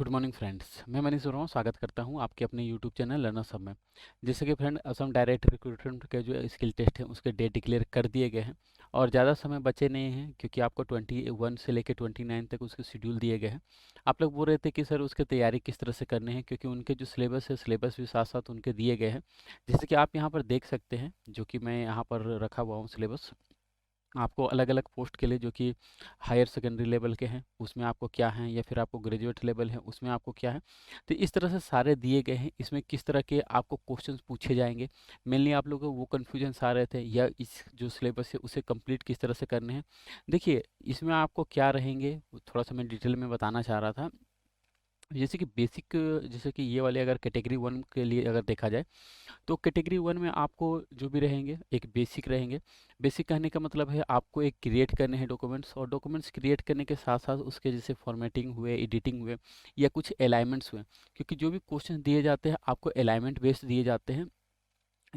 Good morning friends, मैं मनीष हूँ। स्वागत करता हूँ आपके अपने यूट्यूब चैनल लर्नर्स हब में। जैसे कि फ्रेंड, असम डायरेक्ट रिक्रूटमेंट के जो स्किल टेस्ट है उसके डेट डिक्लेयर कर दिए गए हैं और ज़्यादा समय बचे नहीं हैं, क्योंकि आपको 21 से लेकर 29 तक उसके शेड्यूल दिए गए हैं। आप लोग बोल रहे थे कि सर उसकी तैयारी किस तरह से करनी है, क्योंकि उनके जो सिलेबस है, सिलेबस भी साथ साथ उनके दिए गए हैं। जैसे कि आप यहाँ पर देख सकते हैं, जो कि मैं यहाँ पर रखा हुआ हूँ सिलेबस। आपको अलग अलग पोस्ट के लिए, जो कि हायर सेकेंडरी लेवल के हैं उसमें आपको क्या है, या फिर आपको ग्रेजुएट लेवल है उसमें आपको क्या है। तो इस तरह से सारे दिए गए हैं। इसमें किस तरह के आपको क्वेश्चंस पूछे जाएंगे, मेनली आप लोगों को वो कन्फ्यूजन आ रहे थे, या इस जो सिलेबस है उसे कंप्लीट किस तरह से करने हैं। देखिए, इसमें आपको क्या रहेंगे वो थोड़ा सा मैं डिटेल में बताना चाह रहा था। जैसे कि बेसिक, जैसे कि ये वाले अगर कैटेगरी वन के लिए अगर देखा जाए, तो कैटेगरी वन में आपको जो भी रहेंगे एक बेसिक रहेंगे। बेसिक कहने का मतलब है आपको एक क्रिएट करने हैं डॉक्यूमेंट्स, और डॉक्यूमेंट्स क्रिएट करने के साथ साथ उसके जैसे फॉर्मेटिंग हुए, एडिटिंग हुए, या कुछ अलाइनमेंट्स हुए। क्योंकि जो भी क्वेश्चन दिए जाते हैं आपको अलाइनमेंट बेस्ड दिए जाते हैं।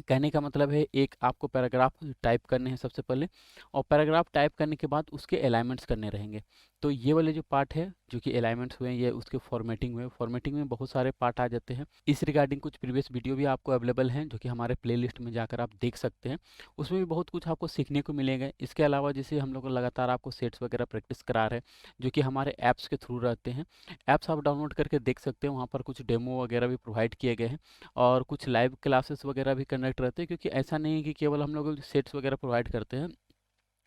कहने का मतलब है, एक आपको पैराग्राफ टाइप करने हैं सबसे पहले, और पैराग्राफ टाइप करने के बाद उसके अलाइनमेंट्स करने रहेंगे। तो ये वाले जो पार्ट है, जो कि अलाइनमेंट्स हुए, ये उसके फॉर्मेटिंग हुए, फॉर्मेटिंग में बहुत सारे पार्ट आ जाते हैं। इस रिगार्डिंग कुछ प्रीवियस वीडियो भी आपको अवेलेबल हैं, जो कि हमारे प्लेलिस्ट में जाकर आप देख सकते हैं। उसमें भी बहुत कुछ आपको सीखने को मिलेगा। इसके अलावा जैसे हम लोग लगातार आपको सेट्स वगैरह प्रैक्टिस करा रहे हैं, जो कि हमारे ऐप्स के थ्रू रहते हैं। ऐप्स आप डाउनलोड करके देख सकते हैं, वहाँ पर कुछ डेमो वगैरह भी प्रोवाइड किए गए हैं, और कुछ लाइव क्लासेस वगैरह भी कंडक्ट रहते हैं। क्योंकि ऐसा नहीं है कि केवल हम लोग सेट्स वगैरह प्रोवाइड करते हैं।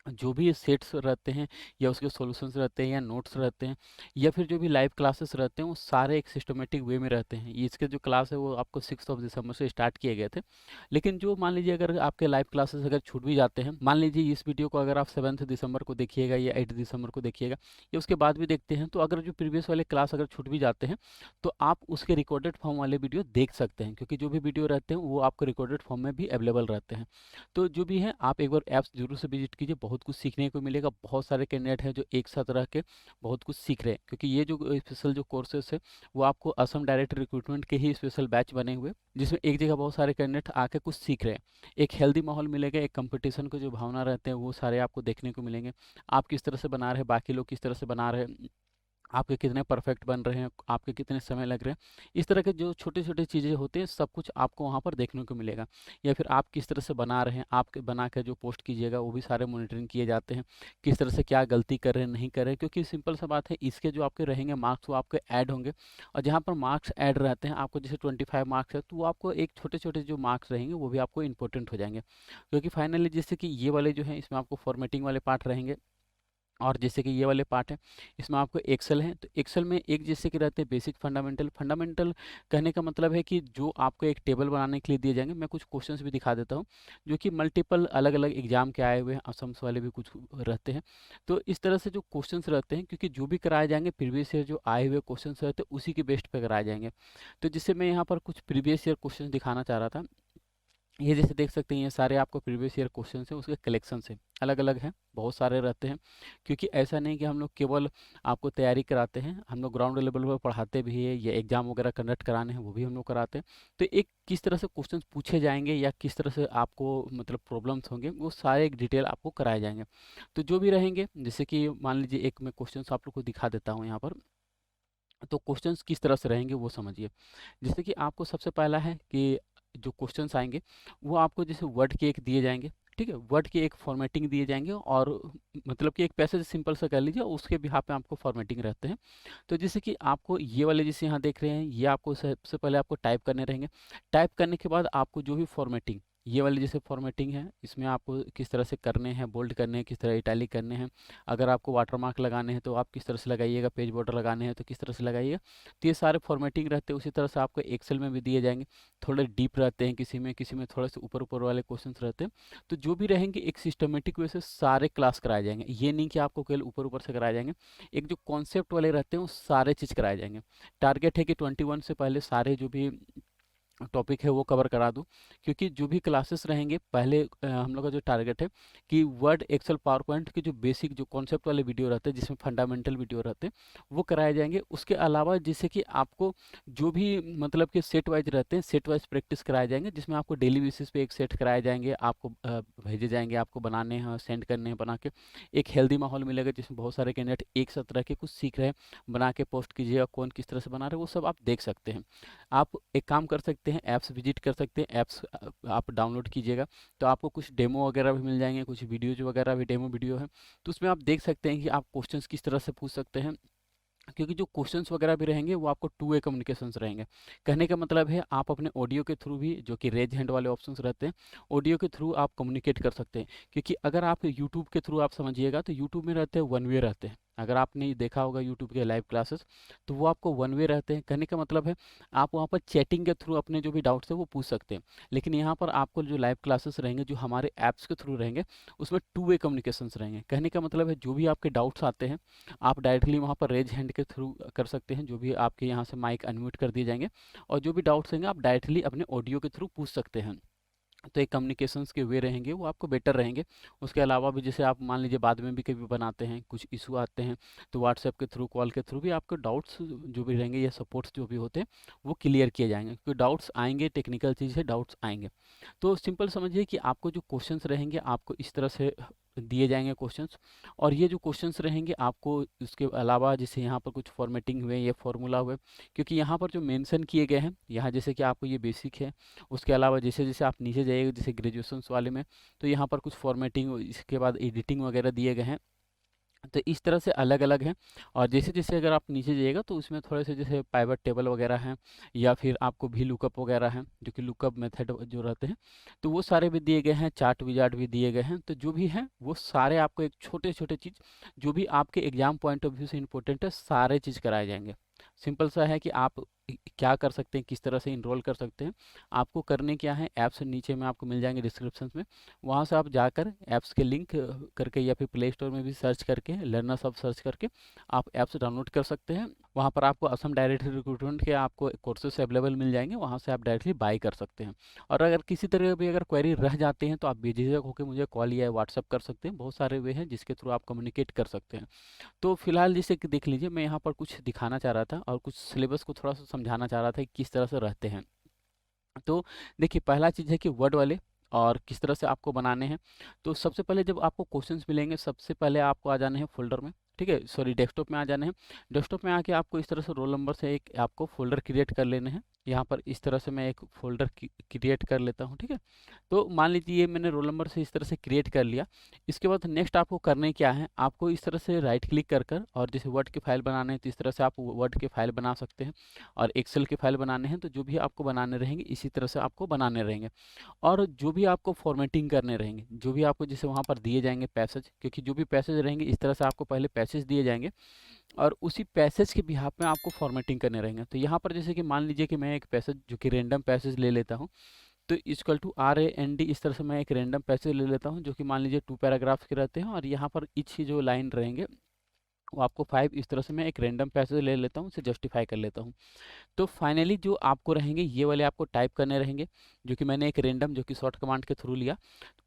जो भी सेट्स रहते हैं, या उसके सॉल्यूशंस रहते हैं, या नोट्स रहते हैं, या फिर जो भी लाइव क्लासेस रहते हैं, वो सारे एक सिस्टमेटिक वे में रहते हैं। ये इसके जो क्लास है वो आपको 6 दिसंबर से स्टार्ट किए गए थे। लेकिन जो मान लीजिए अगर आपके लाइव क्लासेस अगर छूट भी जाते हैं, मान लीजिए इस वीडियो को अगर आप 7 दिसंबर को देखिएगा या 8 दिसंबर को देखिएगा, या उसके बाद भी देखते हैं, तो अगर जो प्रीवियस वाले क्लास अगर छूट भी जाते हैं, तो आप उसके रिकॉर्डेड फॉर्म वाले वीडियो देख सकते हैं। क्योंकि जो भी वीडियो रहते हैं वो आपको रिकॉर्डेड फॉर्म में भी अवेलेबल रहते हैं। तो जो भी है, आप एक बार ऐप्स जरूर से विजिट कीजिए, बहुत कुछ सीखने को मिलेगा। बहुत सारे कैंडिडेट हैं जो एक साथ रह के बहुत कुछ सीख रहे हैं। क्योंकि ये जो स्पेशल जो कोर्सेस है, वो आपको असम डायरेक्ट रिक्रूटमेंट के ही स्पेशल बैच बने हुए, जिसमें एक जगह बहुत सारे कैंडिडेट आके कुछ सीख रहे हैं। एक हेल्दी माहौल मिलेगा, एक कंपटीशन को जो भावना रहते हैं वो सारे आपको देखने को मिलेंगे। आप किस तरह से बना रहे हैं, बाकी लोग किस तरह से बना रहे हैं, आपके कितने परफेक्ट बन रहे हैं, आपके कितने समय लग रहे हैं। इस तरह के जो छोटे छोटे चीज़ें होते हैं, सब कुछ आपको वहाँ पर देखने को मिलेगा। या फिर आप किस तरह से बना रहे हैं, आप बना कर जो पोस्ट कीजिएगा वो भी सारे मॉनिटरिंग किए जाते हैं। किस तरह से क्या गलती कर रहे हैं, नहीं कर रहे हैं। क्योंकि सिंपल सा बात है, इसके जो आपके रहेंगे मार्क्स वो आपके ऐड होंगे। और जहाँ पर मार्क्स ऐड रहते हैं, आपको जैसे 25 मार्क्स है, तो वो आपको एक छोटे छोटे जो मार्क्स रहेंगे वो भी आपको इंपॉर्टेंट हो जाएंगे। क्योंकि फाइनली जैसे कि ये वाले जो हैं, इसमें आपको फॉर्मेटिंग वाले पार्ट रहेंगे। और जैसे कि ये वाले पार्ट हैं, इसमें आपको एक्सेल है, तो एक्सेल में एक जैसे कि रहते हैं बेसिक, फंडामेंटल। फंडामेंटल कहने का मतलब है कि जो आपको एक टेबल बनाने के लिए दिए जाएंगे। मैं कुछ क्वेश्चंस भी दिखा देता हूँ, जो कि मल्टीपल अलग अलग एग्जाम के आए हुए हैं, असम्स वाले भी कुछ रहते हैं। तो इस तरह से जो क्वेश्चंस रहते हैं, क्योंकि जो भी कराए जाएंगे प्रीवियस ईयर जो आए हुए क्वेश्चंस रहते हैं उसी के बेस्ट पे कराए जाएंगे। तो जिससे मैं यहाँ पर कुछ प्रीवियस ईयर क्वेश्चन दिखाना चाह रहा था। ये जैसे देख सकते हैं, ये सारे आपको प्रीवियस ईयर क्वेश्चन हैं, उसके कलेक्शन से अलग अलग हैं, बहुत सारे रहते हैं। क्योंकि ऐसा नहीं कि हम लोग केवल आपको तैयारी कराते हैं, हम लोग ग्राउंड लेवल पर पढ़ाते भी है, या एग्जाम वगैरह कंडक्ट कराने हैं वो भी हम लोग कराते हैं। तो एक किस तरह से क्वेश्चन पूछे जाएंगे, या किस तरह से आपको मतलब प्रॉब्लम्स होंगे, वो सारे एक डिटेल आपको कराए जाएंगे। तो जो भी रहेंगे, जैसे कि मान लीजिए एक मैं क्वेश्चन आप लोग को दिखा देता हूँ यहाँ पर। तो क्वेश्चंस किस तरह से रहेंगे वो समझिए। जैसे कि आपको सबसे पहला है कि जो क्वेश्चंस आएंगे, वो आपको जैसे वर्ड के एक दिए जाएंगे। ठीक है, वर्ड की एक फॉर्मेटिंग दिए जाएंगे, और मतलब कि एक पैसेज सिंपल सा कर लीजिए, उसके बिहाफ पे आपको फॉर्मेटिंग रहते हैं। तो जैसे कि आपको ये वाले जैसे यहाँ देख रहे हैं, ये आपको सबसे पहले आपको टाइप करने रहेंगे। टाइप करने के बाद आपको जो भी फॉर्मेटिंग, ये वाली जैसे फॉर्मेटिंग है, इसमें आपको किस तरह से करने हैं, बोल्ड करने हैं, किस तरह इटैलिक करने हैं। अगर आपको वाटर मार्क लगाने हैं तो आप किस तरह से लगाइएगा, पेज बॉर्डर लगाने हैं तो किस तरह से लगाइएगा। तो ये सारे फॉर्मेटिंग रहते हैं। उसी तरह से आपको एक्सेल में भी दिए जाएंगे। थोड़े डीप रहते हैं, किसी में थोड़े से ऊपर ऊपर वाले क्वेश्चन रहते हैं। तो जो भी रहेंगे एक सिस्टमेटिक वे से सारे क्लास कराए जाएंगे। ये नहीं कि आपको केवल ऊपर ऊपर से कराए जाएंगे। एक जो कॉन्सेप्ट वाले रहते हैं वो सारे चीज़ कराए जाएंगे। टारगेट है कि 21 से पहले सारे जो भी टॉपिक है वो कवर करा दूँ, क्योंकि जो भी क्लासेस रहेंगे पहले हम लोग का जो टारगेट है कि वर्ड, एक्सेल, पावर पॉइंट के जो बेसिक जो कॉन्सेप्ट वाले वीडियो रहते हैं जिसमें फंडामेंटल वीडियो रहते हैं वो कराए जाएंगे। उसके अलावा जिससे कि आपको जो भी मतलब कि सेट वाइज रहते हैं, सेट वाइज प्रैक्टिस कराए जाएंगे, जिसमें आपको डेली बेसिस पे एक सेट कराए जाएंगे, आपको भेजे जाएंगे, आपको बनाने हैं, सेंड करने हैं, बना के एक हेल्दी माहौल मिलेगा जिसमें बहुत सारे कैंडिडेट एक साथ रह के कुछ सीख रहे हैं, बना के पोस्ट कीजिएगा, कौन किस तरह से बना रहे हैं वो सब आप देख सकते हैं। आप एक काम कर सकते हैं, ऐप्स विजिट कर सकते हैं, ऐप्स आप डाउनलोड कीजिएगा तो आपको कुछ डेमो वगैरह भी मिल जाएंगे, कुछ वीडियोज वगैरह भी डेमो वीडियो है, तो उसमें आप देख सकते हैं कि आप क्वेश्चंस किस तरह से पूछ सकते हैं। क्योंकि जो क्वेश्चंस वगैरह भी रहेंगे वो आपको टू वे कम्युनिकेशंस रहेंगे। कहने का मतलब है आप अपने ऑडियो के थ्रू भी, जो कि रेज हैंड वाले ऑप्शंस रहते हैं, ऑडियो के थ्रू आप कम्युनिकेट कर सकते हैं। क्योंकि अगर आप यूट्यूब के थ्रू आप समझिएगा तो यूट्यूब में रहते हैं वन वे रहते हैं। अगर आपने देखा होगा यूट्यूब के लाइव क्लासेस, तो वो आपको वन वे रहते हैं। कहने का मतलब है आप वहाँ पर चैटिंग के थ्रू अपने जो भी डाउट्स है वो पूछ सकते हैं। लेकिन यहाँ पर आपको जो लाइव क्लासेस रहेंगे जो हमारे ऐप्स के थ्रू रहेंगे उसमें टू वे कम्युनिकेशंस रहेंगे। कहने का मतलब है जो भी आपके डाउट्स आते हैं आप डायरेक्टली वहाँ पर रेज हैंड के थ्रू कर सकते हैं, जो भी आपके यहाँ से माइक अनम्यूट कर दिए जाएंगे, और जो भी डाउट्स होंगे आप डायरेक्टली अपने ऑडियो के थ्रू पूछ सकते हैं। तो एक कम्युनिकेशंस के वे रहेंगे वो आपको बेटर रहेंगे। उसके अलावा भी जैसे आप मान लीजिए बाद में भी कभी बनाते हैं, कुछ इशू आते हैं, तो व्हाट्सएप के थ्रू, कॉल के थ्रू भी आपको डाउट्स जो भी रहेंगे या सपोर्ट्स जो भी होते हैं वो क्लियर किए जाएंगे। क्योंकि डाउट्स आएंगे, टेक्निकल चीज़ है, डाउट्स आएंगे। तो सिंपल समझिए कि आपको जो क्वेश्चंस रहेंगे आपको इस तरह से दिए जाएंगे क्वेश्चंस, और ये जो क्वेश्चंस रहेंगे आपको उसके अलावा जैसे यहाँ पर कुछ फॉर्मेटिंग हुए या फॉर्मूला हुए, क्योंकि यहाँ पर जो मेंशन किए गए हैं यहाँ जैसे कि आपको ये बेसिक है, उसके अलावा जैसे जैसे आप नीचे जाइएगा जैसे ग्रेजुएशंस वाले में, तो यहाँ पर कुछ फॉर्मेटिंग, इसके बाद एडिटिंग वगैरह दिए गए हैं। तो इस तरह से अलग अलग हैं। और जैसे जैसे अगर आप नीचे जाइएगा तो उसमें थोड़े से जैसे पाइवट टेबल वगैरह हैं, या फिर आपको भी लुकअप वगैरह हैं, जो कि लुकअप मेथड जो रहते हैं, तो वो सारे भी दिए गए हैं, चार्ट विजार्ट भी दिए गए हैं। तो जो भी हैं वो सारे आपको एक छोटे छोटे चीज़ जो भी आपके एग्जाम पॉइंट ऑफ व्यू से इंपॉर्टेंट है सारे चीज़ कराए जाएंगे। सिंपल सा है कि आप क्या कर सकते हैं, किस तरह से इनरोल कर सकते हैं। आपको करने क्या है, ऐप्स नीचे में आपको मिल जाएंगे डिस्क्रिप्शन में, वहाँ से आप जाकर ऐप्स के लिंक करके या फिर प्ले स्टोर में भी सर्च करके लर्नर्स अब सर्च करके आप ऐप्स डाउनलोड कर सकते हैं। वहाँ पर आपको असम डायरेक्ट रिक्रूटमेंट के आपको कोर्सेस अवेलेबल मिल जाएंगे, वहाँ से आप डायरेक्टली बाई कर सकते हैं। और अगर किसी तरह भी अगर क्वेरी रह जाते हैं तो आप बेझिझक होकर मुझे कॉल या व्हाट्सअप कर सकते हैं। बहुत सारे वे हैं जिसके थ्रू आप कम्युनिकेट कर सकते हैं। तो फिलहाल जैसे कि देख लीजिए मैं यहाँ पर कुछ दिखाना चाह रहा था और कुछ सिलेबस को थोड़ा सा समझाना चाह रहा था कि किस तरह से रहते हैं। तो देखिए पहला चीज़ है कि वर्ड वाले और किस तरह से आपको बनाने हैं। तो सबसे पहले जब आपको क्वेश्चंस मिलेंगे सबसे पहले आपको आ जाने हैं फोल्डर में, ठीक है, सॉरी डेस्कटॉप में आ जाने हैं। डेस्कटॉप में आके आपको इस तरह से रोल नंबर से एक आपको फोल्डर क्रिएट कर लेने हैं। यहाँ पर इस तरह से मैं एक फोल्डर क्रिएट कर लेता हूँ, ठीक है। तो मान लीजिए ये मैंने रोल नंबर से इस तरह से क्रिएट कर लिया। इसके बाद नेक्स्ट आपको करने क्या है, आपको इस तरह से राइट क्लिक कर कर, और जैसे वर्ड की फाइल बनाने हैं तो इस तरह से आप वर्ड की फाइल बना सकते हैं, और एक्सेल की फाइल बनाने हैं तो जो भी आपको बनाने रहेंगे इसी तरह से आपको बनाने रहेंगे। और जो भी आपको फॉर्मेटिंग करने रहेंगे, जो भी आपको जैसे वहाँ पर दिए जाएंगे पैसेज, क्योंकि जो भी पैसेज रहेंगे इस तरह से आपको पहले पैसेज दिए जाएंगे और उसी पैसेज के बिहाफ में आपको फॉर्मेटिंग करने रहेंगे। तो यहाँ पर जैसे कि मान लीजिए कि मैं एक पैसेज जो कि रैंडम पैसेज ले लेता हूँ, तो इक्वल टू RAND इस तरह से मैं एक रैंडम पैसेज ले लेता हूँ जो कि मान लीजिए 2 पैराग्राफ्स के रहते हैं, और यहाँ पर ईच ही जो लाइन रहेंगे वो आपको 5, इस तरह से मैं एक रैंडम पैसेज ले लेता हूँ, उसे जस्टिफाई कर लेता हूँ। तो फाइनली जो आपको रहेंगे ये वाले आपको टाइप करने रहेंगे, जो कि मैंने एक रैंडम जो कि शॉर्ट कमांड के थ्रू लिया।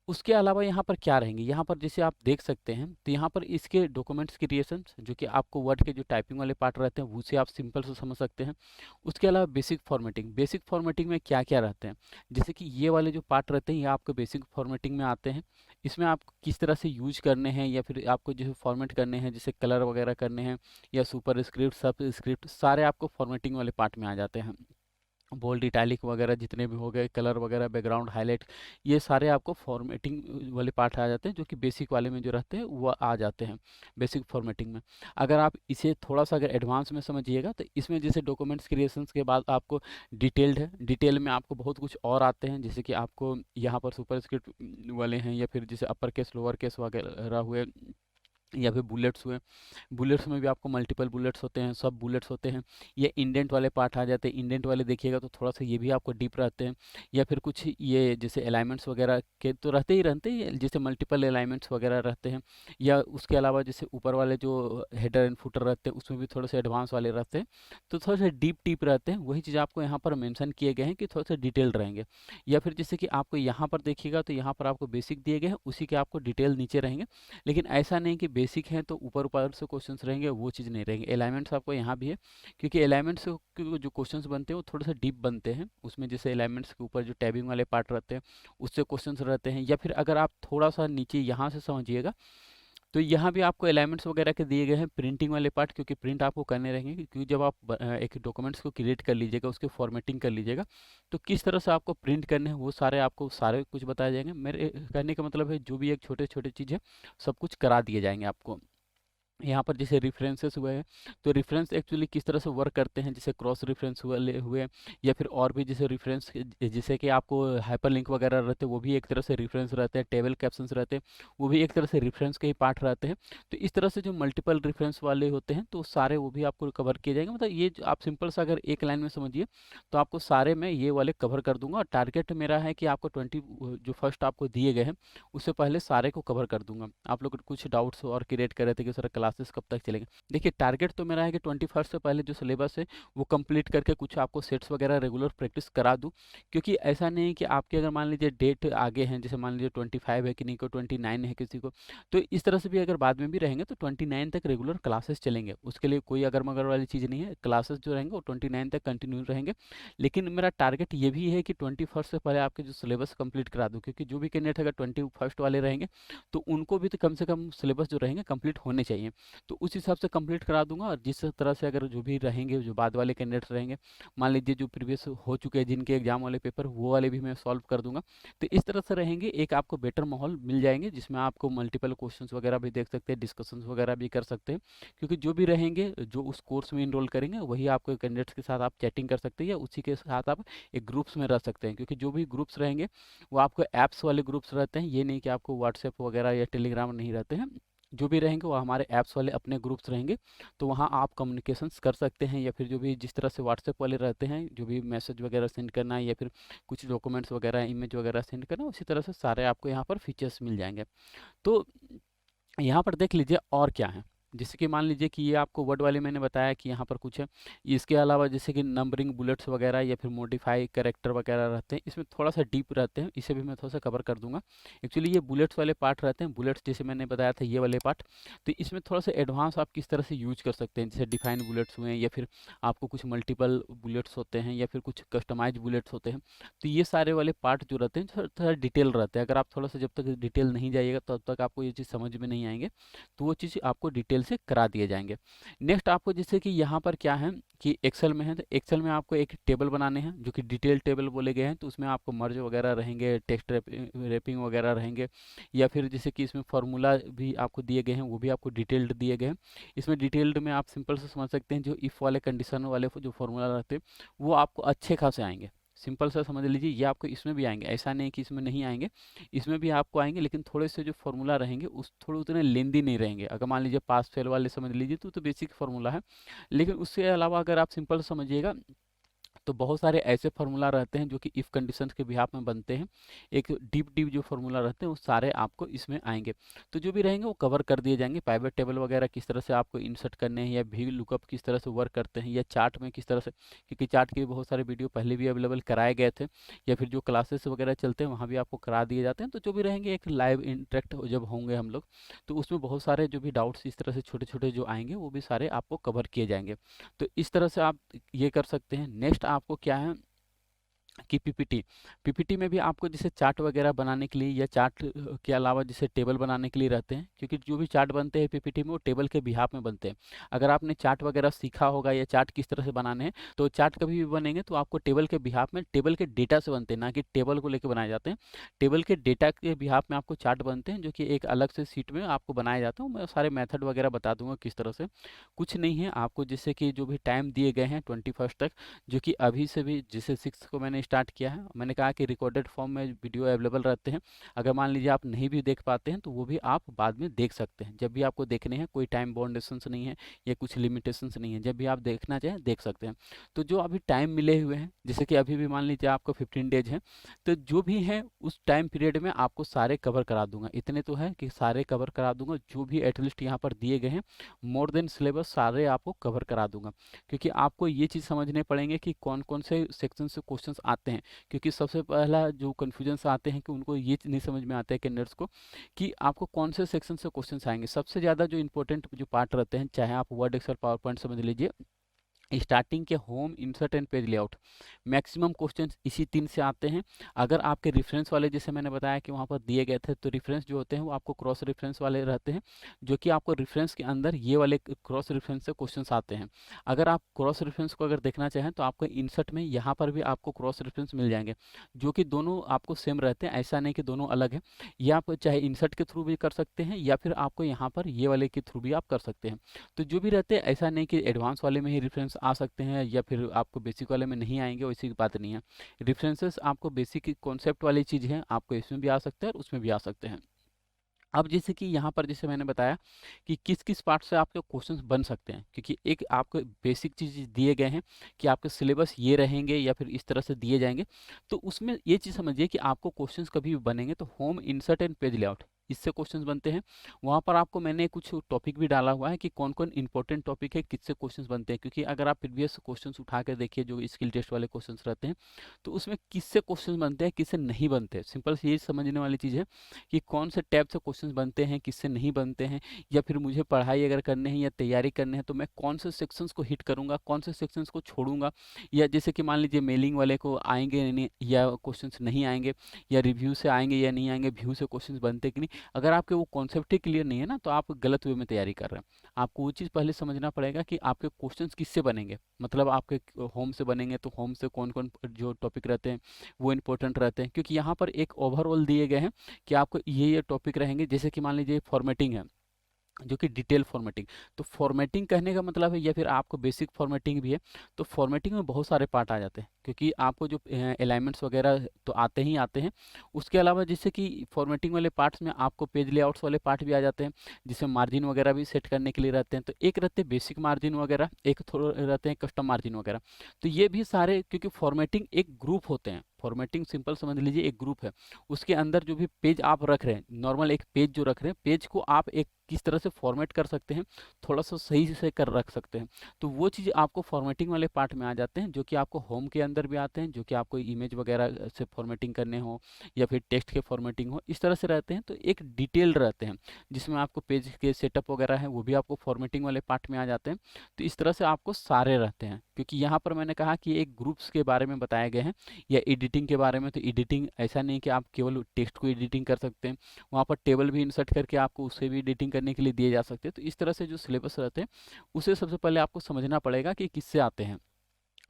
उसके अलावा यहाँ पर क्या रहेंगे, यहाँ पर जैसे आप देख सकते हैं तो यहाँ पर इसके डॉक्यूमेंट्स क्रिएशन जो कि आपको वर्ड के जो टाइपिंग वाले पार्ट रहते हैं उसे आप सिंपल से समझ सकते हैं। उसके अलावा बेसिक फॉर्मेटिंग में क्या क्या रहते हैं, जैसे कि ये वाले जो पार्ट रहते हैं ये आपको बेसिक फॉर्मेटिंग में आते हैं। इसमें आप किस तरह से यूज करने हैं या फिर आपको जो फॉर्मेट करने हैं, जैसे कलर वगैरह करने हैं या सुपर स्क्रिप्ट, सब स्क्रिप्ट, सारे आपको फॉर्मेटिंग वाले पार्ट में आ जाते हैं। बोल्ड, इटैलिक वगैरह जितने भी हो गए, कलर वगैरह, बैकग्राउंड हाईलाइट, ये सारे आपको फॉर्मेटिंग वाले पार्ट आ जाते हैं, जो कि बेसिक वाले में जो रहते हैं वो आ जाते हैं बेसिक फॉर्मेटिंग में। अगर आप इसे थोड़ा सा अगर एडवांस में समझिएगा तो इसमें जैसे डॉक्यूमेंट्स क्रिएशंस के बाद आपको डिटेल्ड है, डिटेल में आपको बहुत कुछ और आते हैं, जैसे कि आपको यहाँ पर सुपर स्क्रिप्ट वाले हैं या फिर जैसे अपर केस लोअर केस वगैरह हुए, या फिर बुलेट्स हुए, बुलेट्स में भी आपको मल्टीपल बुलेट्स होते हैं, सब बुलेट्स होते हैं। ये इंडेंट वाले पार्ट आ जाते हैं, इंडेंट वाले देखिएगा तो थोड़ा सा ये भी आपको डीप रहते हैं। या फिर कुछ ये जैसे अलाइनमेंट्स वगैरह के तो रहते हैं, जैसे मल्टीपल अलाइनमेंट्स वगैरह रहते हैं। या उसके अलावा जैसे ऊपर वाले जो हेडर एंड फुटर रहते हैं उसमें भी थोड़े से एडवांस वाले रहते हैं, तो थोड़े से डीप डीप रहते हैं। वही चीज़ आपको यहाँ पर मेंशन किए गए हैं कि थोड़े से डिटेल रहेंगे। या फिर जैसे कि आपको यहाँ पर देखिएगा तो यहाँ पर आपको बेसिक दिए गए हैं, उसी के आपको डिटेल नीचे रहेंगे। लेकिन ऐसा नहीं कि बेसिक है तो ऊपर ऊपर से क्वेश्चंस रहेंगे, वो चीज़ नहीं रहेंगे। अलाइनमेंट्स आपको यहाँ भी है, क्योंकि अलाइनमेंट्स के जो क्वेश्चंस बनते हैं वो थोड़े से डीप बनते हैं। उसमें जैसे अलाइनमेंट्स के ऊपर जो टैबिंग वाले पार्ट रहते हैं उससे क्वेश्चंस रहते हैं। या फिर अगर आप थोड़ा सा नीचे यहाँ से समझिएगा तो यहाँ भी आपको अलाइनमेंट्स वगैरह के दिए गए हैं, प्रिंटिंग वाले पार्ट, क्योंकि प्रिंट आपको करने रहेंगे। क्योंकि जब आप एक डॉक्यूमेंट्स को क्रिएट कर लीजिएगा, उसके फॉर्मेटिंग कर लीजिएगा, तो किस तरह से आपको प्रिंट करने हैं वो सारे आपको सारे कुछ बताए जाएंगे। मेरे कहने का मतलब है जो भी एक छोटे छोटे चीज़ है सब कुछ करा दिए जाएंगे आपको। यहाँ पर जैसे रेफरेंसेस हुए हैं, तो रेफरेंस एक्चुअली किस तरह से वर्क करते हैं, जैसे क्रॉस रेफरेंस हुए, या फिर और भी जैसे रेफरेंस, जैसे कि आपको हाइपरलिंक वगैरह रहते हैं वो भी एक तरह से रेफरेंस रहते हैं, टेबल कैप्शंस रहते हैं वो भी एक तरह से रेफरेंस के ही पार्ट रहते हैं। तो इस तरह से जो मल्टीपल रेफरेंस वाले होते हैं तो सारे वो भी आपको कवर किए जाएंगे। मतलब ये आप सिंपल सा अगर एक लाइन में समझिए तो आपको सारे में ये वाले कवर कर दूंगा। और टारगेट मेरा है कि आपको 20 जो फर्स्ट आपको दिए गए हैं उससे पहले सारे को कवर कर दूंगा। आप लोग कुछ डाउट्स और क्रिएट कर रहे थे कि सर क्लासेस कब तक चलेंगे। देखिए टारगेट तो मेरा है कि 21 से पहले जो सिलेबस है वो कंप्लीट करके कुछ आपको सेट्स वगैरह रेगुलर प्रैक्टिस करा दूँ। क्योंकि ऐसा नहीं है कि आपके अगर मान लीजिए डेट आगे हैं, जैसे मान लीजिए 25 है, किसी को 29 है किसी को, तो इस तरह से भी अगर बाद में भी रहेंगे तो 29 तक रेगुलर क्लासेस चलेंगे। उसके लिए कोई अगर मगर वाली चीज़ नहीं है, क्लासेस जो रहेंगे वो 29 तक कंटिन्यू रहेंगे। लेकिन मेरा टारगेट ये भी है कि 21 से पहले आपके जो सिलेबस कंप्लीट करा दूँ, क्योंकि जो भी कैंडिडेट अगर 21 वाले रहेंगे तो उनको भी तो कम से कम सिलेबस जो रहेंगे कंप्लीट होने चाहिए। तो उस हिसाब से कंप्लीट करा दूंगा। और जिस तरह से अगर जो भी रहेंगे, जो बाद वाले कैंडिडेट्स रहेंगे, मान लीजिए जो प्रीवियस हो चुके हैं जिनके एग्जाम वाले पेपर, वो वाले भी मैं सॉल्व कर दूंगा। तो इस तरह से रहेंगे, एक आपको बेटर माहौल मिल जाएंगे जिसमें आपको मल्टीपल क्वेश्चंस वगैरह भी देख सकते हैं, डिस्कशंस वगैरह भी कर सकते हैं। क्योंकि जो भी रहेंगे जो उस कोर्स में इनरोल करेंगे वही आपको कैंडिडेट्स के साथ आप चैटिंग कर सकते हैं, या उसी के साथ आप एक ग्रुप्स में रह सकते हैं। क्योंकि जो भी ग्रुप्स रहेंगे वो आपको ऐप्स वाले ग्रुप्स रहते हैं, ये नहीं कि आपको व्हाट्सएप वगैरह या टेलीग्राम नहीं रहते हैं। जो भी रहेंगे वो हमारे ऐप्स वाले अपने ग्रुप्स रहेंगे, तो वहाँ आप कम्युनिकेशंस कर सकते हैं। या फिर जो भी जिस तरह से व्हाट्सएप वाले रहते हैं, जो भी मैसेज वगैरह सेंड करना है या फिर कुछ डॉक्यूमेंट्स वगैरह इमेज वगैरह सेंड करना, उसी तरह से सारे आपको यहाँ पर फीचर्स मिल जाएंगे। तो यहाँ पर देख लीजिए और क्या है। जैसे कि मान लीजिए कि ये आपको वर्ड वाले मैंने बताया कि यहाँ पर कुछ है। इसके अलावा जैसे कि नंबरिंग बुलेट्स वगैरह या फिर मॉडिफाई करेक्टर वगैरह रहते हैं, इसमें थोड़ा सा डीप रहते हैं, इसे भी मैं थोड़ा सा कवर कर दूंगा। एक्चुअली ये बुलेट्स वाले पार्ट रहते हैं, बुलेट्स जैसे मैंने बताया था ये वाले पार्ट। तो इसमें थोड़ा सा एडवांस आप किस तरह से यूज कर सकते हैं, जैसे डिफाइंड बुलेट्स हुए, या फिर आपको कुछ मल्टीपल बुलेट्स होते हैं, या फिर कुछ कस्टमाइज बुलेट्स होते हैं। तो ये सारे वाले पार्ट जो रहते हैं थोड़ा थोड़ा डिटेल रहते हैं। अगर आप थोड़ा सा जब तक डिटेल नहीं जाइएगा तब तक आपको ये चीज़ समझ में नहीं आएंगे, तो वो चीज़ आपको डिटेल से करा दिए जाएंगे। नेक्स्ट आपको जैसे कि यहाँ पर क्या है कि एक्सेल में है, तो एक्सेल में आपको एक टेबल बनाने हैं जो कि डिटेल टेबल बोले गए हैं। तो उसमें आपको मर्ज वगैरह रहेंगे, टेक्स्ट रैपिंग वगैरह रहेंगे, या फिर जैसे कि इसमें फार्मूला भी आपको दिए गए हैं, वो भी आपको डिटेल्ड दिए गए हैं। इसमें डिटेल्ड में आप सिंपल से समझ सकते हैं, जो इफ़ वाले कंडीशन वाले जो फार्मूला रहते हैं वो आपको अच्छे खासे आएंगे। सिंपल सा समझ लीजिए, ये आपको इसमें भी आएंगे, ऐसा नहीं कि इसमें नहीं आएंगे, इसमें भी आपको आएंगे। लेकिन थोड़े से जो फार्मूला रहेंगे उस थोड़े उतने लेंदी नहीं रहेंगे। अगर मान लीजिए पास फेल वाले समझ लीजिए तो बेसिक फार्मूला है। लेकिन उसके अलावा अगर आप सिंपल समझिएगा तो बहुत सारे ऐसे फार्मूला रहते हैं जो कि इफ़ कंडीशंस के बिहाफ में बनते हैं। एक डीप डीप जो फार्मूला रहते हैं वो सारे आपको इसमें आएंगे। तो जो भी रहेंगे वो कवर कर दिए जाएंगे। पाइवट टेबल वगैरह किस तरह से आपको इंसर्ट करने हैं, या भी लुकअप किस तरह से वर्क करते हैं, या चार्ट में किस तरह से, क्योंकि चार्ट के बहुत सारे वीडियो पहले भी अवेलेबल कराए गए थे, या फिर जो क्लासेस वगैरह चलते हैं वहाँ भी आपको करा दिए जाते हैं। तो जो भी रहेंगे एक लाइव इंटरेक्ट जब होंगे हम लोग, तो उसमें बहुत सारे जो भी डाउट्स इस तरह से छोटे छोटे जो आएंगे वो भी सारे आपको कवर किए जाएंगे। तो इस तरह से आप ये कर सकते हैं। नेक्स्ट आपको क्या है कि पीपीटी, पीपीटी में भी आपको जैसे चार्ट वगैरह बनाने के लिए, या चार्ट के अलावा जैसे टेबल बनाने के लिए रहते हैं। क्योंकि जो भी चार्ट बनते हैं पीपीटी में वो टेबल के बिहाफ में बनते हैं। अगर आपने चार्ट वगैरह सीखा होगा या चार्ट किस तरह से बनाने हैं, तो चार्ट कभी भी बनेंगे तो आपको टेबल के बिहाफ में, टेबल के डेटा से बनते हैं, ना कि टेबल को लेकर बनाए जाते हैं। टेबल के डेटा के बिहाफ में आपको चार्ट बनते हैं, जो कि एक अलग से सीट में आपको बनाया जाता है। मैं सारे मेथड वगैरह बता दूंगा किस तरह से। कुछ नहीं है, आपको जैसे कि जो भी टाइम दिए गए हैं 21 तक, जो कि अभी से भी जैसे 6 को मैंने स्टार्ट स्टार्ट किया है। मैंने कहा कि रिकॉर्डेड फॉर्म में वीडियो अवेलेबल रहते हैं, अगर मान लीजिए आप नहीं भी देख पाते हैं तो वो भी आप बाद में देख सकते हैं। जब भी आपको देखने हैं, कोई टाइम बाउंडेशंस नहीं है या कुछ लिमिटेशंस नहीं है, जब भी आप देखना चाहें देख सकते हैं। तो जो अभी टाइम मिले हुए हैं, जैसे कि अभी भी मान लीजिए आपको 15 डेज हैं, तो जो भी हैं उस टाइम पीरियड में आपको सारे कवर करा दूंगा। इतने तो है कि सारे कवर करा दूंगा, जो भी एटलीस्ट यहाँ पर दिए गए हैं मोर देन सिलेबस सारे आपको कवर करा दूंगा। क्योंकि आपको ये चीज़ समझने पड़ेंगे कि कौन कौन से सेक्शन से क्वेश्चंस आते हैं। क्योंकि सबसे पहला जो कन्फ्यूजन्स आते हैं कि उनको ये नहीं समझ में आता है कैंडिडेट्स को कि आपको कौन से सेक्शन से क्वेश्चंस आएंगे। सबसे ज़्यादा जो इंपॉर्टेंट जो पार्ट रहते हैं, चाहे आप वर्ड, एक्सेल, पावर पॉइंट समझ लीजिए, स्टार्टिंग के home, insert and page layout, maximum questions इसी 3 से आते हैं। अगर आपके रेफरेंस वाले, जैसे मैंने बताया कि वहाँ पर दिए गए थे, तो रेफरेंस जो होते हैं वो आपको क्रॉस रेफरेंस वाले रहते हैं, जो कि आपको रेफरेंस के अंदर ये वाले क्रॉस रेफरेंस से क्वेश्चंस आते हैं। अगर आप क्रॉस रेफरेंस को अगर देखना चाहें तो आपको इंसर्ट में यहाँ पर भी आपको क्रॉस रेफरेंस मिल जाएंगे, जो कि दोनों आपको सेम रहते हैं, ऐसा नहीं कि दोनों अलग हैं। ये आप चाहे इंसर्ट के थ्रू भी कर सकते हैं या फिर आपको यहाँ पर ये वाले के थ्रू भी आप कर सकते हैं। तो जो भी रहते हैं, ऐसा नहीं कि एडवांस वाले में ही रेफरेंस आ सकते हैं या फिर आपको बेसिक वाले में नहीं आएंगे, वैसी बात नहीं है। रेफरेंसेस आपको बेसिक कॉन्सेप्ट वाली चीज़ है, आपको इसमें भी आ सकते हैं और उसमें भी आ सकते हैं। अब जैसे कि यहाँ पर जैसे मैंने बताया कि किस किस पार्ट से आपके क्वेश्चंस बन सकते हैं, क्योंकि एक आपको बेसिक चीज़ दिए गए हैं कि आपके सिलेबस ये रहेंगे या फिर इस तरह से दिए जाएंगे। तो उसमें ये चीज़ समझिए कि आपको क्वेश्चंस कभी भी बनेंगे तो home, insert and page layout, इससे क्वेश्चंस बनते हैं। वहाँ पर आपको मैंने कुछ टॉपिक भी डाला हुआ है कि कौन कौन इंपॉर्टेंट टॉपिक है, किससे क्वेश्चंस बनते हैं। क्योंकि अगर आप प्रीवियस क्वेश्चंस उठा कर देखिए, जो स्किल टेस्ट वाले क्वेश्चंस रहते हैं, तो उसमें किससे क्वेश्चंस बनते हैं, किससे नहीं बनते। सिंपल सी ये समझने वाली चीज़ है कि कौन से टाइप से क्वेश्चंस बनते हैं, किससे नहीं बनते हैं, या फिर मुझे पढ़ाई अगर करने हैं या तैयारी करने हैं तो मैं कौन से सेक्शंस को हिट करूंगा, कौन से सेक्शंस को छोड़ूंगा। या जैसे कि मान लीजिए मेलिंग वाले को आएंगे नहीं, या क्वेश्चंस नहीं आएंगे, या रिव्यू से आएंगे या नहीं आएंगे, व्यू से क्वेश्चंस बनते कि नहीं। अगर आपके वो कॉन्सेप्ट ही क्लियर नहीं है ना, तो आप गलत वे में तैयारी कर रहे हैं। आपको वो चीज़ पहले समझना पड़ेगा कि आपके क्वेश्चंस किससे बनेंगे। मतलब आपके होम से बनेंगे तो होम से कौन कौन जो टॉपिक रहते हैं वो इंपॉर्टेंट रहते हैं। क्योंकि यहाँ पर एक ओवरऑल दिए गए हैं कि आपको ये टॉपिक रहेंगे। जैसे कि मान लीजिए फॉर्मेटिंग है, जो कि डिटेल फॉर्मेटिंग। तो फॉर्मेटिंग कहने का मतलब है, या फिर आपको बेसिक फॉर्मेटिंग भी है, तो फॉर्मेटिंग में बहुत सारे पार्ट आ जाते हैं। क्योंकि आपको जो अलाइनमेंट्स वगैरह तो आते ही आते हैं, उसके अलावा जैसे कि फॉर्मेटिंग वाले पार्ट्स में आपको पेज लेआउट्स वाले पार्ट भी आ जाते हैं, जिसमें मार्जिन वगैरह भी सेट करने के लिए रहते हैं। तो एक रहते हैं बेसिक मार्जिन वगैरह, एक थोड़े रहते हैं कस्टम मार्जिन वगैरह। तो ये भी सारे, क्योंकि फॉर्मेटिंग एक ग्रुप होते हैं, फॉर्मेटिंग सिंपल समझ लीजिए एक ग्रुप है। उसके अंदर जो भी पेज आप रख रहे हैं, नॉर्मल एक पेज जो रख रहे हैं, पेज को आप एक किस तरह से फॉर्मेट कर सकते हैं, थोड़ा सा सही से कर रख सकते हैं। तो वो चीज़ आपको फॉर्मेटिंग वाले पार्ट में आ जाते हैं, जो कि आपको होम के अंदर भी आते हैं, जो कि आपको इमेज वगैरह से फॉर्मेटिंग करने हो या फिर टेक्स्ट के फॉर्मेटिंग हो, इस तरह से रहते हैं। तो एक डिटेल रहते हैं जिसमें आपको पेज के सेटअप वगैरह है, वो भी आपको फॉर्मेटिंग वाले पार्ट में आ जाते हैं। तो इस तरह से आपको सारे रहते हैं। क्योंकि यहाँ पर मैंने कहा कि एक ग्रुप्स के बारे में बताए गए हैं, या एडिटिंग के बारे में। तो एडिटिंग ऐसा नहीं कि आप केवल टेक्स्ट को एडिटिंग कर सकते हैं, वहाँ पर टेबल भी इंसर्ट करके आपको उसे भी एडिटिंग करने के लिए दिए जा सकते हैं। तो इस तरह से जो सिलेबस रहते हैं, उसे सबसे पहले आपको समझना पड़ेगा कि किससे आते हैं।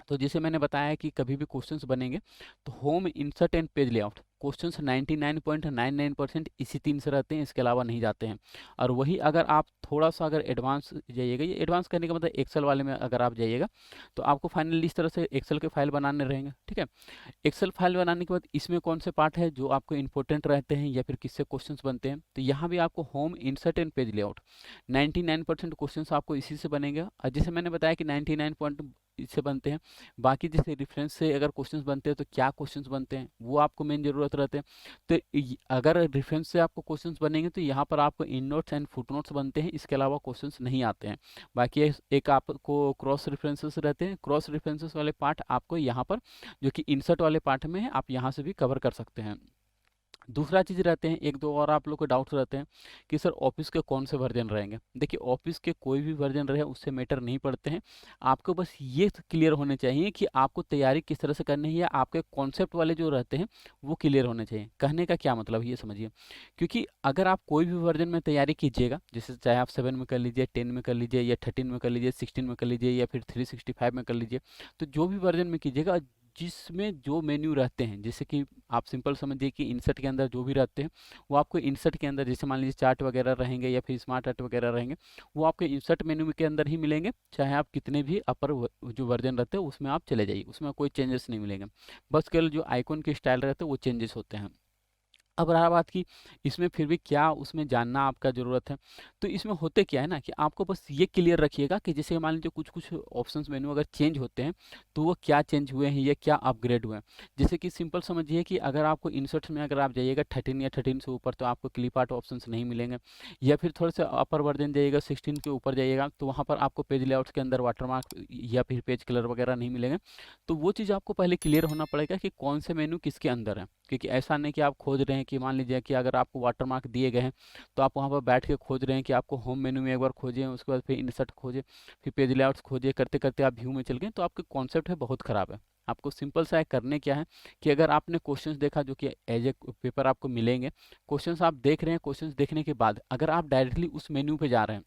तो जैसे मैंने बताया कि कभी भी क्वेश्चंस बनेंगे तो home, insert and page layout, questions 99.99% इसी 3 से रहते हैं, इसके अलावा नहीं जाते हैं। और वही अगर आप थोड़ा सा अगर एडवांस जाइएगा, ये एडवांस करने का मतलब एक्सेल वाले में अगर आप जाइएगा, तो आपको फाइनली इस तरह से एक्सेल के फाइल बनाने रहेंगे। ठीक है, एक्सेल फाइल बनाने के बाद इसमें कौन से पार्ट है जो आपको इंपॉर्टेंट रहते हैं या फिर किससे क्वेश्चंस बनते हैं। तो यहाँ भी आपको home, insert and page layout, 99% questions आपको इसी से बनेंगे। और जैसे मैंने बताया कि 99 पॉइंट इससे बनते हैं। बाकी जैसे रेफरेंस से अगर क्वेश्चंस बनते हैं तो क्या क्वेश्चंस बनते हैं वो आपको मेन जरूरत रहते हैं। तो अगर रेफरेंस से आपको क्वेश्चंस बनेंगे तो यहाँ पर आपको इन नोट्स एंड फुट नोट्स बनते हैं, इसके अलावा क्वेश्चंस नहीं आते हैं। बाकी एक आपको क्रॉस रेफरेंसेस रहते हैं, क्रॉस रेफरेंसेस वाले पार्ट आपको यहाँ पर, जो कि इंसर्ट वाले पार्ट में है, आप यहाँ से भी कवर कर सकते हैं। दूसरा चीज़ रहते हैं, एक दो और आप लोग को डाउट्स रहते हैं कि सर ऑफिस के कौन से वर्जन रहेंगे। देखिए, ऑफिस के कोई भी वर्जन रहे उससे मैटर नहीं पड़ते हैं। आपको बस ये क्लियर होने चाहिए कि आपको तैयारी किस तरह से करनी है, या आपके कॉन्सेप्ट वाले जो रहते हैं वो क्लियर होने चाहिए। कहने का क्या मतलब है ये समझिए। क्योंकि अगर आप कोई भी वर्जन में तैयारी कीजिएगा, जैसे चाहे आप 7 में कर लीजिए, 10 में कर लीजिए, या 13 में कर लीजिए, 16 में कर लीजिए, या फिर 365 में कर लीजिए, तो जो भी वर्जन में कीजिएगा, जिसमें जो मेन्यू रहते हैं, जैसे कि आप सिंपल समझिए कि इंसर्ट के अंदर जो भी रहते हैं वो आपको इंसर्ट के अंदर, जैसे मान लीजिए चार्ट वगैरह रहेंगे या फिर स्मार्ट चार्ट वगैरह रहेंगे, वो आपके इंसर्ट मेन्यू के अंदर ही मिलेंगे। चाहे आप कितने भी अपर जो वर्जन रहते हैं उसमें आप चले जाइए, उसमें कोई चेंजेस नहीं मिलेंगे। बस केवल जो आइकॉन के स्टाइल रहते हैं वो चेंजेस होते हैं। अब रहा बात कि इसमें फिर भी क्या उसमें जानना आपका ज़रूरत है, तो इसमें होते क्या है ना कि आपको बस ये क्लियर रखिएगा कि जैसे मान लीजिए कुछ कुछ ऑप्शंस मेनू अगर चेंज होते हैं तो वो क्या चेंज हुए हैं या क्या अपग्रेड हुए हैं। जैसे कि सिंपल समझिए कि अगर आपको इंसर्ट्स में अगर आप जाइएगा 13 या 13 से ऊपर तो आपको क्लिप आर्ट ऑप्शंस नहीं मिलेंगे, या फिर थोड़े से अपर वर्जन जाइएगा 16 के ऊपर जाइएगा तो वहाँ पर आपको पेज लेआउट्स के अंदर वाटरमार्क या फिर पेज कलर वगैरह नहीं मिलेंगे। तो वो चीज़ आपको पहले क्लियर होना पड़ेगा कि कौन से मेनू किसके अंदर है, क्योंकि ऐसा नहीं कि आप खोज रहे हैं कि मान लीजिए कि अगर आपको वाटरमार्क दिए गए हैं तो आप वहाँ पर बैठ के खोज रहे हैं कि आपको होम मेनू में एक बार खोजें, उसके बाद फिर इंसर्ट खोजें, फिर पेज लेआउट्स खोजें, करते करते आप व्यू में चल गए, तो आपका कॉन्सेप्ट है बहुत ख़राब है। आपको सिंपल सा है, करने क्या है कि अगर आपने क्वेश्चंस देखा जो कि एज ए पेपर आपको मिलेंगे, क्वेश्चंस आप देख रहे हैं, क्वेश्चंस देखने के बाद अगर आप डायरेक्टली उस मेन्यू पे जा रहे हैं,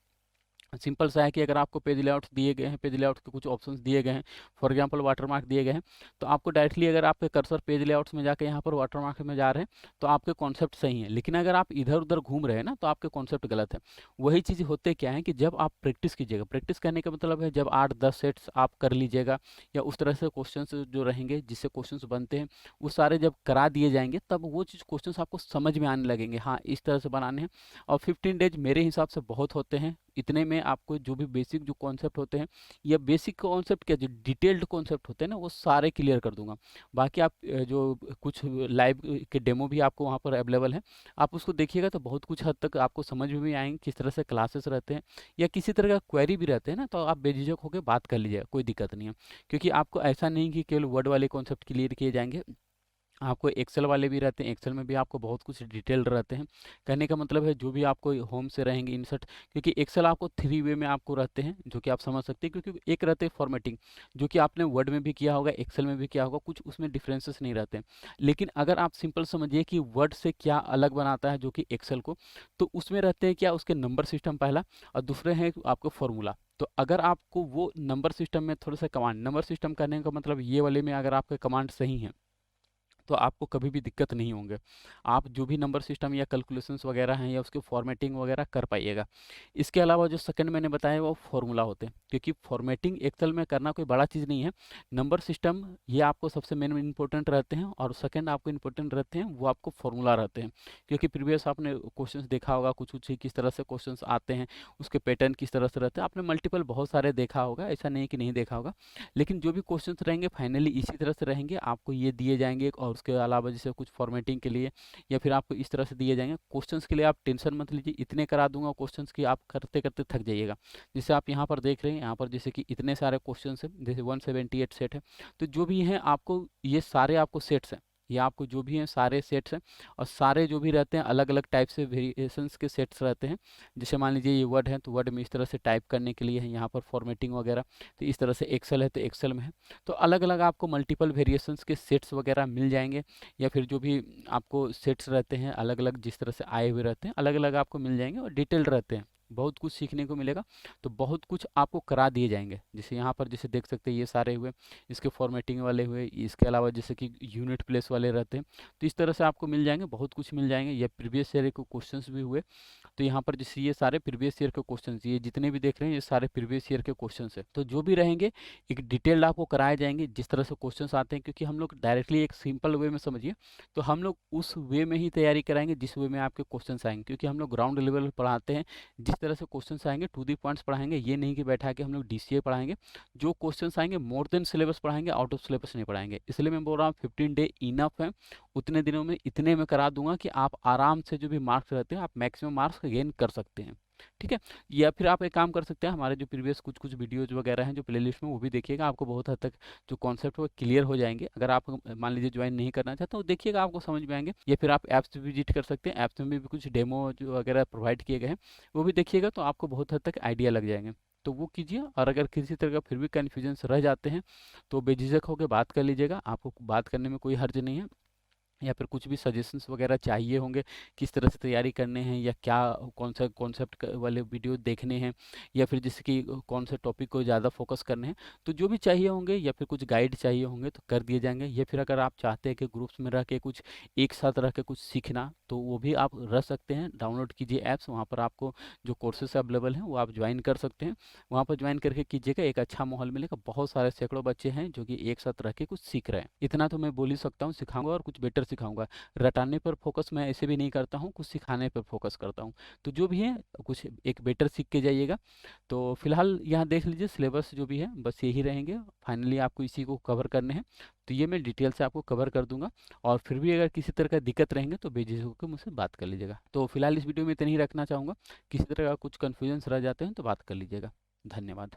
सिंपल सा है कि अगर आपको पेज लेआउट्स दिए गए हैं, पेज लेआउट्स के कुछ ऑप्शंस दिए गए हैं, फॉर एग्जांपल वाटरमार्क दिए गए हैं, तो आपको डायरेक्टली अगर आपके कर्सर पेज लेआउट्स में जाकर यहाँ पर वाटरमार्क में जा रहे हैं तो आपके कॉन्सेप्ट सही हैं। लेकिन अगर आप इधर उधर घूम रहे हैं ना तो आपके कॉन्सेप्ट गलत है। वही चीज़ होते क्या है कि जब आप प्रैक्टिस कीजिएगा, प्रैक्टिस करने का मतलब है जब 8-10 सेट्स आप कर लीजिएगा या उस तरह से क्वेश्चन जो रहेंगे जिससे क्वेश्चन बनते हैं वो सारे जब करा दिए जाएंगे तब वो चीज़ क्वेश्चन आपको समझ में आने लगेंगे, हाँ इस तरह से बनाने हैं। और 15 डेज मेरे हिसाब से बहुत होते हैं, इतने में आपको जो भी बेसिक जो कॉन्सेप्ट होते हैं या बेसिक कॉन्सेप्ट क्या जो डिटेल्ड कॉन्सेप्ट होते हैं ना वो सारे क्लियर कर दूंगा। बाकी आप जो कुछ लाइव के डेमो भी आपको वहाँ पर अवेलेबल है, आप उसको देखिएगा तो बहुत कुछ हद तक आपको समझ में भी आएंगे किस तरह से क्लासेस रहते हैं, या किसी तरह का क्वेरी भी रहते हैं ना तो आप बेझिझक होकर बात कर लीजिएगा, कोई दिक्कत नहीं है। क्योंकि आपको ऐसा नहीं कि केवल वर्ड वाले कॉन्सेप्ट क्लियर किए जाएंगे, आपको एक्सेल वाले भी रहते हैं, एक्सेल में भी आपको बहुत कुछ डिटेल रहते हैं। कहने का मतलब है जो भी आपको होम से रहेंगे इंसर्ट, क्योंकि एक्सेल आपको 3 वे में आपको रहते हैं जो कि आप समझ सकते हैं, क्योंकि एक रहते हैं फॉर्मेटिंग जो कि आपने वर्ड में भी किया होगा, एक्सेल में भी किया होगा, कुछ उसमें डिफरेंसेस नहीं रहते हैं। लेकिन अगर आप सिंपल समझिए कि वर्ड से क्या अलग बनाता है जो कि एक्सेल को, तो उसमें रहते हैं क्या उसके नंबर सिस्टम पहला, और दूसरे हैं आपको फॉर्मूला। तो अगर आपको वो नंबर सिस्टम में थोड़ा सा कमांड, नंबर सिस्टम करने का मतलब ये वाले में अगर आपके कमांड सही हैं तो आपको कभी भी दिक्कत नहीं होंगे, आप जो भी नंबर सिस्टम या कैलकुलेशंस वगैरह हैं या उसके फॉर्मेटिंग वगैरह कर पाइएगा। इसके अलावा जो सेकंड मैंने बताया वो फार्मूला होते हैं, क्योंकि फॉर्मेटिंग एक्सेल में करना कोई बड़ा चीज़ नहीं है। नंबर सिस्टम ये आपको सबसे मेन इंपॉर्टेंट रहते हैं, और सेकंड आपको इंपॉर्टेंट रहते हैं वो आपको फार्मूला रहते हैं। क्योंकि प्रीवियस आपने क्वेश्चंस देखा होगा, कुछ कुछ ही किस तरह से क्वेश्चंस आते हैं, उसके पैटर्न किस तरह से रहते हैं, आपने मल्टीपल बहुत सारे देखा होगा, ऐसा नहीं कि नहीं देखा होगा। लेकिन जो भी क्वेश्चंस रहेंगे फाइनली इसी तरह से रहेंगे, आपको ये दिए जाएंगे, और उसके अलावा जैसे कुछ फॉर्मेटिंग के लिए या फिर आपको इस तरह से दिए जाएंगे क्वेश्चंस के लिए। आप टेंशन मत लीजिए, इतने करा दूंगा क्वेश्चंस की आप करते करते थक जाइएगा। जैसे आप यहाँ पर देख रहे हैं, यहाँ पर जैसे कि इतने सारे क्वेश्चन हैं, जैसे 178 सेट है, तो जो भी हैं आपको ये सारे आपको सेट्स हैं, ये आपको जो भी हैं सारे सेट्स हैं, और सारे जो भी रहते हैं अलग अलग टाइप से वेरिएशंस के सेट्स रहते हैं। जैसे मान लीजिए ये वर्ड है तो वर्ड में इस तरह से टाइप करने के लिए है, यहाँ पर फॉर्मेटिंग वगैरह, तो इस तरह से एक्सेल है तो एक्सेल में है। तो अलग अलग आपको मल्टीपल वेरिएशंस के सेट्स वगैरह मिल जाएंगे, या फिर जो भी आपको सेट्स रहते हैं अलग अलग जिस तरह से आए हुए रहते हैं अलग अलग आपको मिल जाएंगे, और डिटेल्ड रहते हैं, बहुत कुछ सीखने को मिलेगा। तो बहुत कुछ आपको करा दिए जाएंगे, जैसे यहाँ पर जैसे देख सकते हैं ये सारे हुए, इसके फॉर्मेटिंग वाले हुए, इसके अलावा जैसे कि यूनिट प्लेस वाले रहते हैं, तो इस तरह से आपको मिल जाएंगे, बहुत कुछ मिल जाएंगे। ये प्रीवियस ईयर के क्वेश्चंस भी हुए, तो यहाँ पर जैसे ये सारे प्रीवियस ईयर के क्वेश्चन, ये जितने भी देख रहे हैं ये सारे प्रीवियस ईयर के क्वेश्चन है। तो जो भी रहेंगे एक डिटेल्ड आपको कराए जाएंगे जिस तरह से क्वेश्चन आते हैं, क्योंकि हम लोग डायरेक्टली एक सिंपल वे में समझिए तो हम लोग उस वे में ही तैयारी कराएंगे जिस वे में आपके क्वेश्चन आएंगे, क्योंकि हम लोग ग्राउंड लेवल पर पढ़ाते हैं, जिस तरह से क्वेश्चन आएंगे टू दी पॉइंट्स पढ़ाएंगे, ये नहीं कि बैठा के हम लोग डीसीए पढ़ाएंगे। जो क्वेश्चन आएंगे मोर देन सिलेबस पढ़ाएंगे, आउट ऑफ सिलेबस नहीं पढ़ाएंगे। इसलिए मैं बोल रहा हूँ 15 डे इनफ है, उतने दिनों में इतने में करा दूंगा कि आप आराम से जो भी मार्क्स रहते हैं आप मैक्सिमम मार्क्स गेन कर सकते हैं। ठीक है, या फिर आप एक काम कर सकते हैं, हमारे जो प्रीवियस कुछ कुछ वीडियोज वगैरह हैं जो प्लेलिस्ट में, वो भी देखिएगा, आपको बहुत हद तक जो कॉन्सेप्ट वो क्लियर हो जाएंगे। अगर आप मान लीजिए ज्वाइन नहीं करना चाहते तो देखिएगा, आपको समझ में आएंगे। या फिर आप ऐप्स विजिट कर सकते हैं, ऐप्स में भी कुछ डेमो जो वगैरह प्रोवाइड किए गए हैं वो भी देखिएगा, तो आपको बहुत हद तक आइडिया लग जाएंगे। तो वो कीजिए, और अगर किसी तरह का फिर भी कन्फ्यूजन रह जाते हैं तो बेझिझक होकर बात कर लीजिएगा, आपको बात करने में कोई हर्ज नहीं है। या फिर कुछ भी सजेशंस वगैरह चाहिए होंगे, किस तरह से तैयारी करने हैं या क्या कौन सा कॉन्सेप्ट वाले वीडियो देखने हैं, या फिर जैसे कि कौन से टॉपिक को ज़्यादा फोकस करने हैं, तो जो भी चाहिए होंगे या फिर कुछ गाइड चाहिए होंगे तो कर दिए जाएंगे। या फिर अगर आप चाहते हैं कि ग्रुप्स में रह के कुछ एक साथ रह के कुछ सीखना, तो वो भी आप रह सकते हैं। डाउनलोड कीजिए ऐप्स, वहाँ पर आपको जो कोर्सेस अवेलेबल हैं वो आप ज्वाइन कर सकते हैं। वहाँ पर ज्वाइन करके कीजिएगा, एक अच्छा माहौल मिलेगा। बहुत सारे सैकड़ों बच्चे हैं जो कि एक साथ रह के कुछ सीख रहे हैं। इतना तो मैं बोल ही सकता हूँ, सिखाऊंगा और कुछ बेटर सिखाऊंगा। रटाने पर फोकस मैं ऐसे भी नहीं करता हूँ, कुछ सिखाने पर फोकस करता हूँ। तो जो भी है कुछ एक बेटर सीख के जाइएगा। तो फिलहाल यहाँ देख लीजिए, सिलेबस जो भी है बस यही रहेंगे। फाइनली आपको इसी को कवर करने हैं, तो ये मैं डिटेल से आपको कवर कर दूंगा। और फिर भी अगर किसी तरह का दिक्कत रहेंगे तो बेझिझक होकर मुझसे बात कर लीजिएगा। तो फिलहाल इस वीडियो में इतना ही रखना चाहूँगा। किसी तरह का कुछ कन्फ्यूजन रह जाते हैं तो बात कर लीजिएगा। धन्यवाद।